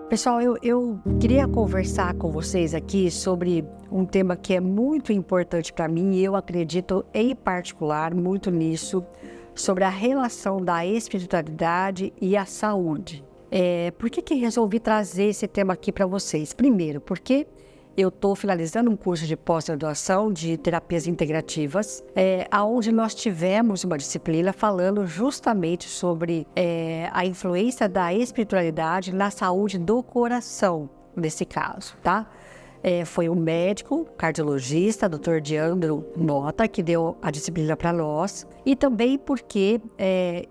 Pessoal, eu queria conversar com vocês aqui sobre um tema que é muito importante para mim e eu acredito em particular muito nisso, sobre a relação da espiritualidade e a saúde. Por que resolvi trazer esse tema aqui para vocês? Primeiro, porque eu estou finalizando um curso de pós-graduação de terapias integrativas, onde nós tivemos uma disciplina falando justamente sobre a influência da espiritualidade na saúde do coração, nesse caso, tá? Foi um médico, cardiologista, Dr. Diandro Mota, que deu a disciplina para nós. E também porque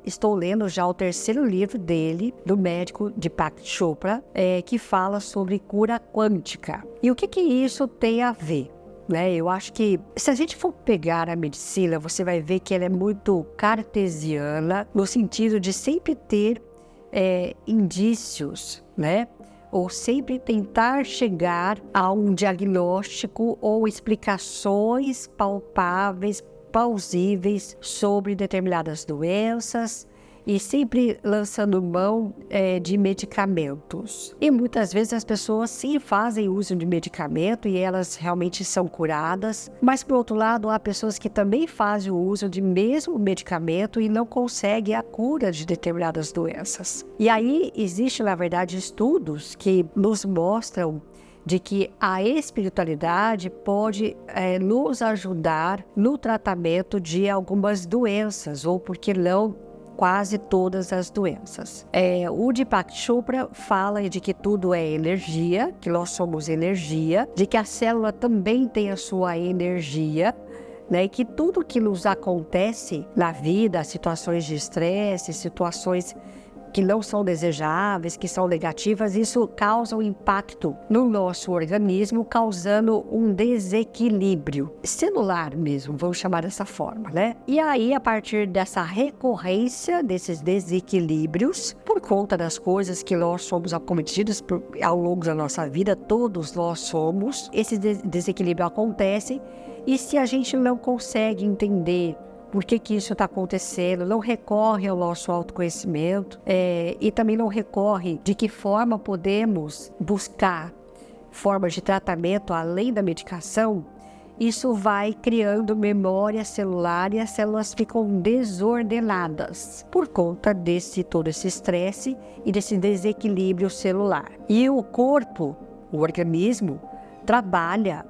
estou lendo já o terceiro livro dele, do médico Deepak Chopra, que fala sobre cura quântica. E o que isso tem a ver? Eu acho que se a gente for pegar a medicina, você vai ver que ela é muito cartesiana, no sentido de sempre ter indícios, ou sempre tentar chegar a um diagnóstico ou explicações palpáveis, plausíveis sobre determinadas doenças e sempre lançando mão de medicamentos. E muitas vezes as pessoas sim fazem uso de medicamento e elas realmente são curadas, mas por outro lado há pessoas que também fazem o uso de mesmo medicamento e não conseguem a cura de determinadas doenças. E aí existe na verdade estudos que nos mostram de que a espiritualidade pode nos ajudar no tratamento de algumas doenças, ou por que não, quase todas as doenças. O Deepak Chopra fala de que tudo é energia, que nós somos energia, de que a célula também tem a sua energia, e que tudo que nos acontece na vida, situações de estresse, situações que não são desejáveis, que são negativas, isso causa um impacto no nosso organismo, causando um desequilíbrio celular mesmo, vamos chamar dessa forma, E aí, a partir dessa recorrência desses desequilíbrios, por conta das coisas que nós somos acometidos ao longo da nossa vida, todos nós somos, esse desequilíbrio acontece, e se a gente não consegue entender por que isso está acontecendo, não recorre ao nosso autoconhecimento e também não recorre de que forma podemos buscar formas de tratamento além da medicação, isso vai criando memória celular e as células ficam desordenadas por conta todo esse estresse e desse desequilíbrio celular. E o corpo, o organismo, trabalha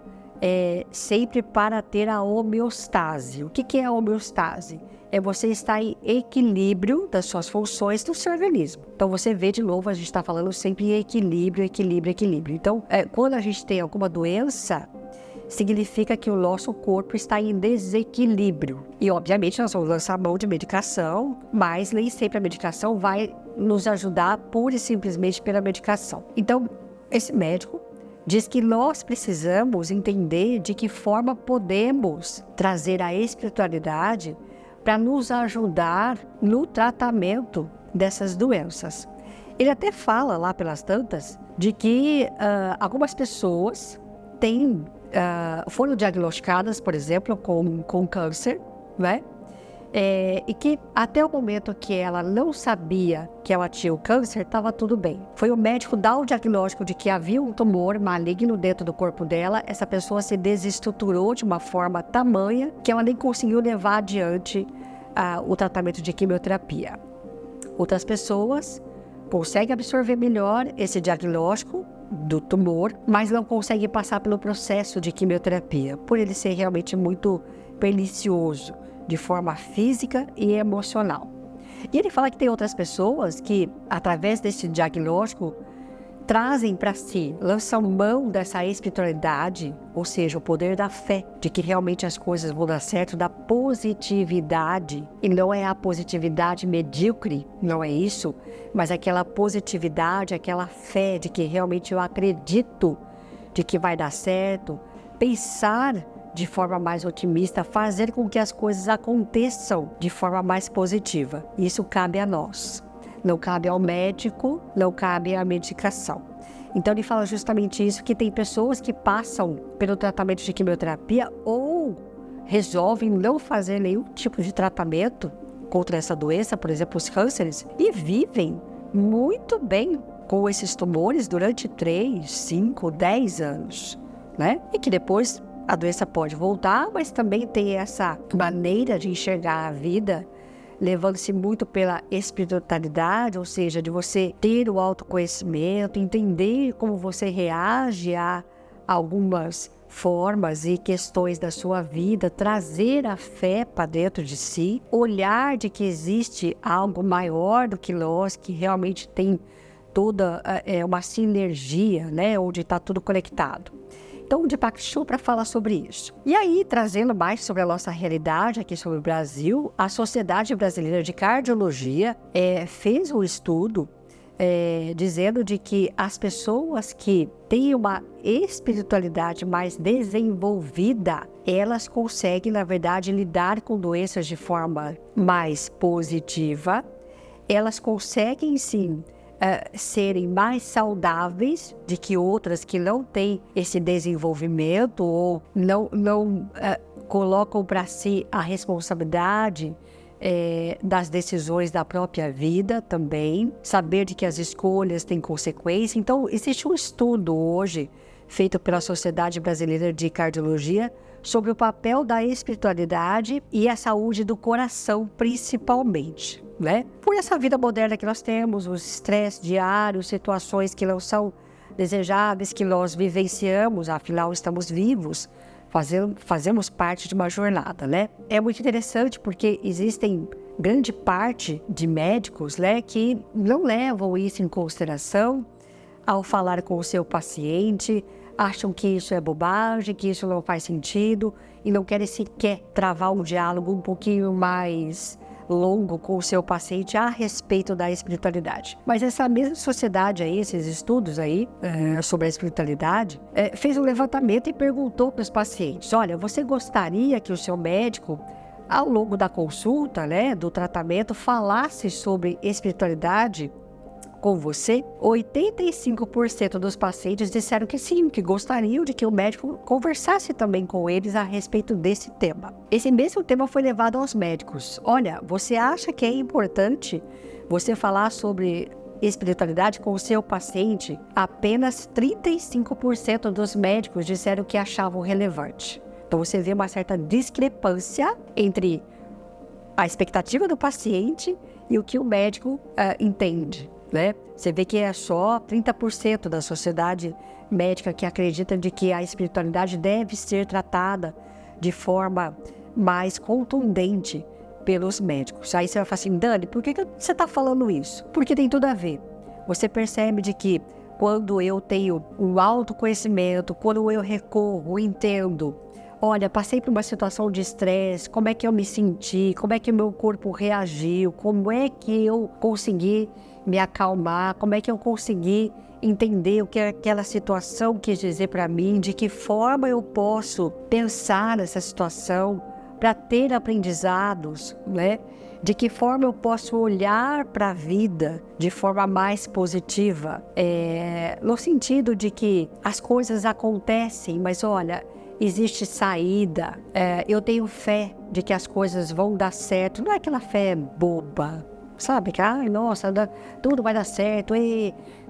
sempre para ter a homeostase. O que é a homeostase? É você estar em equilíbrio das suas funções do seu organismo. Então você vê de novo, a gente está falando sempre em equilíbrio, equilíbrio, equilíbrio. Então, quando a gente tem alguma doença, significa que o nosso corpo está em desequilíbrio. E obviamente nós vamos lançar mão de medicação, mas nem sempre a medicação vai nos ajudar pura e simplesmente pela medicação. Então, esse médico diz que nós precisamos entender de que forma podemos trazer a espiritualidade para nos ajudar no tratamento dessas doenças. Ele até fala lá pelas tantas de que algumas pessoas foram diagnosticadas, por exemplo, com câncer, e que até o momento que ela não sabia que ela tinha o câncer, estava tudo bem. Foi o médico dar o diagnóstico de que havia um tumor maligno dentro do corpo dela, essa pessoa se desestruturou de uma forma tamanha que ela nem conseguiu levar adiante o tratamento de quimioterapia. Outras pessoas conseguem absorver melhor esse diagnóstico do tumor, mas não conseguem passar pelo processo de quimioterapia, por ele ser realmente muito pernicioso, de forma física e emocional. E ele fala que tem outras pessoas que, através desse diagnóstico, trazem para si, lançam mão dessa espiritualidade, ou seja, o poder da fé, de que realmente as coisas vão dar certo, da positividade. E não é a positividade medíocre, não é isso, mas aquela positividade, aquela fé de que realmente eu acredito de que vai dar certo, pensar de forma mais otimista, fazer com que as coisas aconteçam de forma mais positiva. Isso cabe a nós. Não cabe ao médico, não cabe à medicação. Então ele fala justamente isso, que tem pessoas que passam pelo tratamento de quimioterapia ou resolvem não fazer nenhum tipo de tratamento contra essa doença, por exemplo, os cânceres, e vivem muito bem com esses tumores durante 3, 5, 10 anos, né? E que depois a doença pode voltar, mas também tem essa maneira de enxergar a vida, levando-se muito pela espiritualidade, ou seja, de você ter o autoconhecimento, entender como você reage a algumas formas e questões da sua vida, trazer a fé para dentro de si, olhar de que existe algo maior do que nós, que realmente tem toda uma sinergia, né, onde está tudo conectado. Então, o Deepak Chopra fala sobre isso. E aí, trazendo mais sobre a nossa realidade aqui sobre o Brasil, a Sociedade Brasileira de Cardiologia fez um estudo dizendo de que as pessoas que têm uma espiritualidade mais desenvolvida, elas conseguem, na verdade, lidar com doenças de forma mais positiva, elas conseguem, sim, serem mais saudáveis do que outras que não têm esse desenvolvimento ou não colocam para si a responsabilidade das decisões da própria vida também, saber de que as escolhas têm consequência. Então, existe um estudo hoje feito pela Sociedade Brasileira de Cardiologia sobre o papel da espiritualidade e a saúde do coração, principalmente, né? Por essa vida moderna que nós temos, os estresses diários, situações que não são desejáveis, que nós vivenciamos, afinal estamos vivos, fazemos parte de uma jornada, né? É muito interessante porque existem grande parte de médicos, né, que não levam isso em consideração ao falar com o seu paciente, acham que isso é bobagem, que isso não faz sentido e não querem sequer travar um diálogo um pouquinho mais longo com o seu paciente a respeito da espiritualidade. Mas essa mesma sociedade aí, esses estudos aí sobre a espiritualidade, fez um levantamento e perguntou para os pacientes: olha, você gostaria que o seu médico, ao longo da consulta, né, do tratamento, falasse sobre espiritualidade com você? 85% dos pacientes disseram que sim, que gostariam de que o médico conversasse também com eles a respeito desse tema. Esse mesmo tema foi levado aos médicos. Olha, você acha que é importante você falar sobre espiritualidade com o seu paciente? Apenas 35% dos médicos disseram que achavam relevante. Então você vê uma certa discrepância entre a expectativa do paciente e o que o médico entende, né? Você vê que é só 30% da sociedade médica que acredita de que a espiritualidade deve ser tratada de forma mais contundente pelos médicos. Aí você vai falar assim: Dani, por que você está falando isso? Porque tem tudo a ver. Você percebe de que quando eu tenho um autoconhecimento, quando eu recorro, entendo, olha, passei por uma situação de estresse, como é que eu me senti, como é que o meu corpo reagiu, como é que eu consegui me acalmar, como é que eu consegui entender o que aquela situação quis dizer para mim, de que forma eu posso pensar nessa situação para ter aprendizados, né? De que forma eu posso olhar para a vida de forma mais positiva, no sentido de que as coisas acontecem, mas olha, existe saída, eu tenho fé de que as coisas vão dar certo, não é aquela fé boba, sabe, que, ai, nossa, tudo vai dar certo,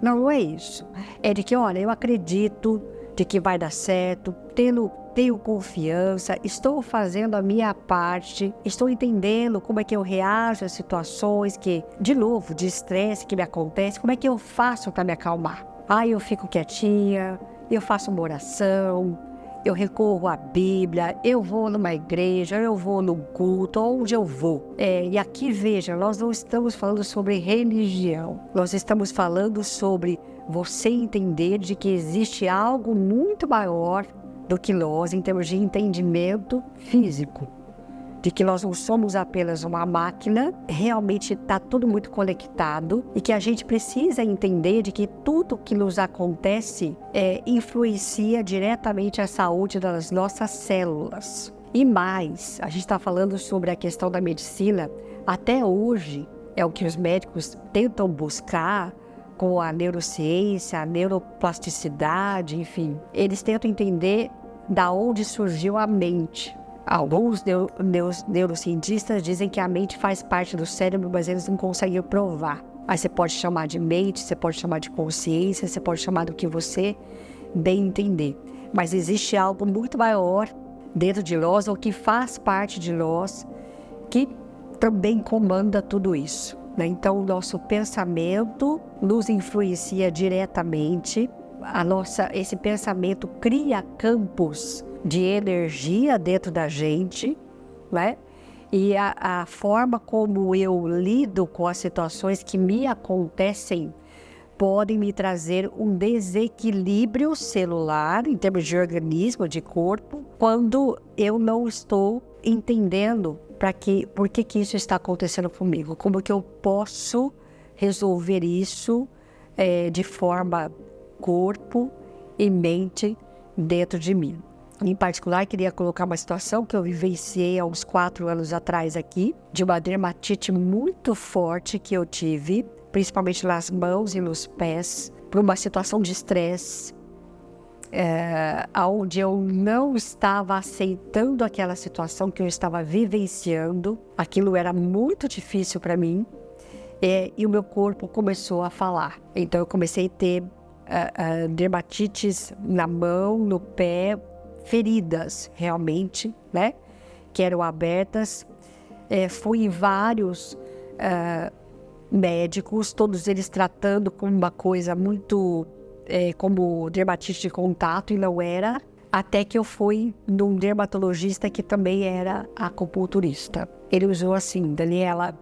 não é isso. É de que, olha, eu acredito de que vai dar certo, tenho confiança, estou fazendo a minha parte, estou entendendo como é que eu reajo às situações que, de novo, de estresse que me acontece, como é que eu faço para me acalmar. Eu fico quietinha, eu faço uma oração, eu recorro à Bíblia, eu vou numa igreja, eu vou num culto, onde eu vou. E aqui, veja, nós não estamos falando sobre religião. Nós estamos falando sobre você entender de que existe algo muito maior do que nós, em termos de entendimento físico. De que nós não somos apenas uma máquina, realmente está tudo muito conectado e que a gente precisa entender de que tudo que nos acontece influencia diretamente a saúde das nossas células. E mais, a gente está falando sobre a questão da medicina, até hoje é o que os médicos tentam buscar com a neurociência, a neuroplasticidade, enfim. Eles tentam entender da onde surgiu a mente. Alguns neurocientistas dizem que a mente faz parte do cérebro, mas eles não conseguem provar. Aí você pode chamar de mente, você pode chamar de consciência, você pode chamar do que você bem entender. Mas existe algo muito maior dentro de nós, ou que faz parte de nós, que também comanda tudo isso, né? Então, o nosso pensamento nos influencia diretamente. Esse pensamento cria campos de energia dentro da gente, né? E a forma como eu lido com as situações que me acontecem podem me trazer um desequilíbrio celular, em termos de organismo, de corpo, quando eu não estou entendendo por que isso está acontecendo comigo. Como que eu posso resolver isso de forma corpo e mente dentro de mim. Em particular, queria colocar uma situação que eu vivenciei há uns 4 anos atrás aqui, de uma dermatite muito forte que eu tive, principalmente nas mãos e nos pés, por uma situação de estresse, onde eu não estava aceitando aquela situação que eu estava vivenciando. Aquilo era muito difícil para mim, e o meu corpo começou a falar. Então eu comecei a ter dermatites na mão, no pé, feridas realmente, né, que eram abertas. Fui em vários médicos, todos eles tratando como uma coisa muito como dermatite de contato, e não era, até que eu fui num dermatologista que também era acupunturista. Ele usou assim: Daniela,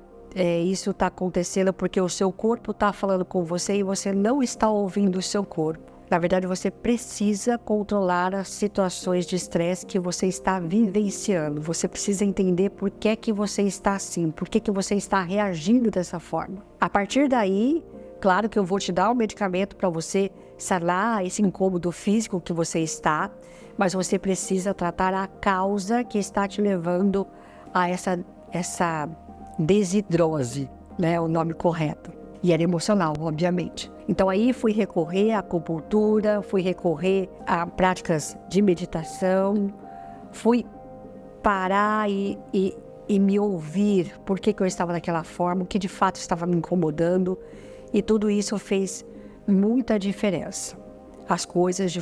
isso está acontecendo porque o seu corpo está falando com você e você não está ouvindo o seu corpo. Na verdade, você precisa controlar as situações de estresse que você está vivenciando. Você precisa entender por que que você está assim, por que que você está reagindo dessa forma. A partir daí, claro que eu vou te dar um medicamento para você sanar esse incômodo físico que você está, mas você precisa tratar a causa que está te levando a essa desidrose, né, o nome correto. E era emocional, obviamente. Então aí fui recorrer à acupuntura, fui recorrer a práticas de meditação, fui parar e me ouvir por que eu estava daquela forma, o que de fato estava me incomodando. E tudo isso fez muita diferença. As coisas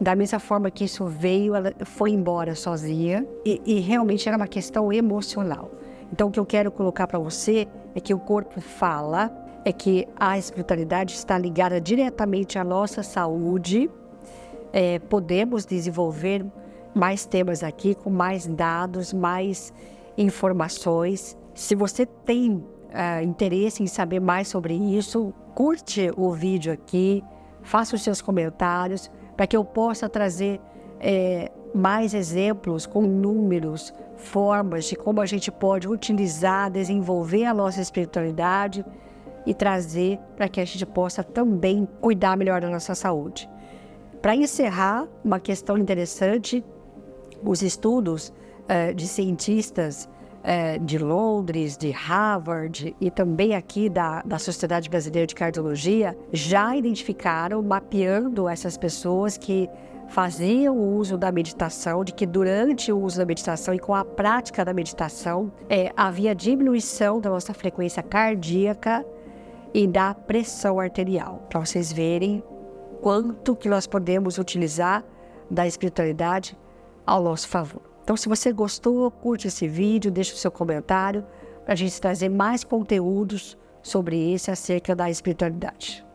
da mesma forma que isso veio, ela foi embora sozinha, e realmente era uma questão emocional. Então, o que eu quero colocar para você é que o corpo fala, é que a espiritualidade está ligada diretamente à nossa saúde. Podemos desenvolver mais temas aqui, com mais dados, mais informações. Se você tem interesse em saber mais sobre isso, curte o vídeo aqui, faça os seus comentários, para que eu possa trazer mais exemplos com números, formas de como a gente pode utilizar, desenvolver a nossa espiritualidade e trazer para que a gente possa também cuidar melhor da nossa saúde. Para encerrar, uma questão interessante: os estudos de cientistas de Londres, de Harvard e também aqui da Sociedade Brasileira de Cardiologia já identificaram, mapeando essas pessoas que faziam o uso da meditação, de que durante o uso da meditação e com a prática da meditação havia diminuição da nossa frequência cardíaca e da pressão arterial, para vocês verem quanto que nós podemos utilizar da espiritualidade ao nosso favor. Então, se você gostou, curte esse vídeo, deixa o seu comentário para a gente trazer mais conteúdos sobre isso acerca da espiritualidade.